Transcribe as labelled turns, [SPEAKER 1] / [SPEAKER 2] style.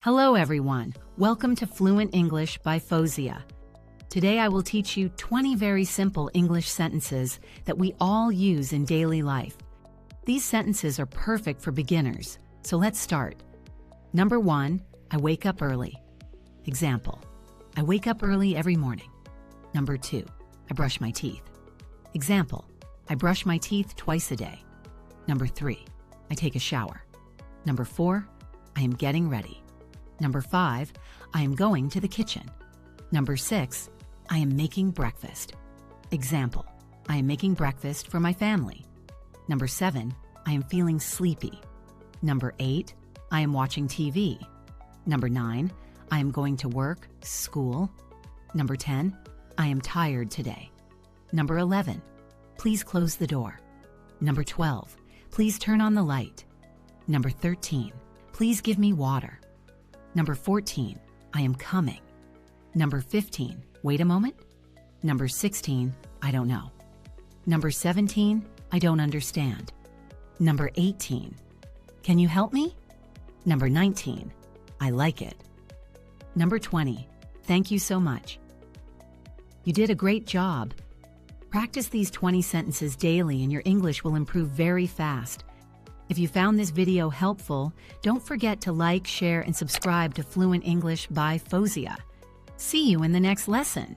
[SPEAKER 1] Hello everyone, welcome to Fluent English by Fozia. Today I will teach you 20 very simple English sentences that we all use in daily life. These sentences are perfect for beginners, so let's start. Number 1, I wake up early. Example, I wake up early every morning. Number 2, I brush my teeth. Example, I brush my teeth twice a day. Number 3, I take a shower. Number 4, I am getting ready. Number 5, I am going to the kitchen. Number 6, I am making breakfast. Example, I am making breakfast for my family. Number 7, I am feeling sleepy. Number 8, I am watching TV. Number 9, I am going to work, school. Number 10, I am tired today. Number 11, please close the door. Number 12, please turn on the light. Number 13, please give me water. Number 14, I am coming. Number 15, wait a moment. Number 16, I don't know. Number 17, I don't understand. Number 18, can you help me? Number 19, I like it. Number 20, thank you so much. You did a great job. Practice these 20 sentences daily and your English will improve very fast. If you found this video helpful, don't forget to like, share, and subscribe to Fluent English by Fozia. See you in the next lesson.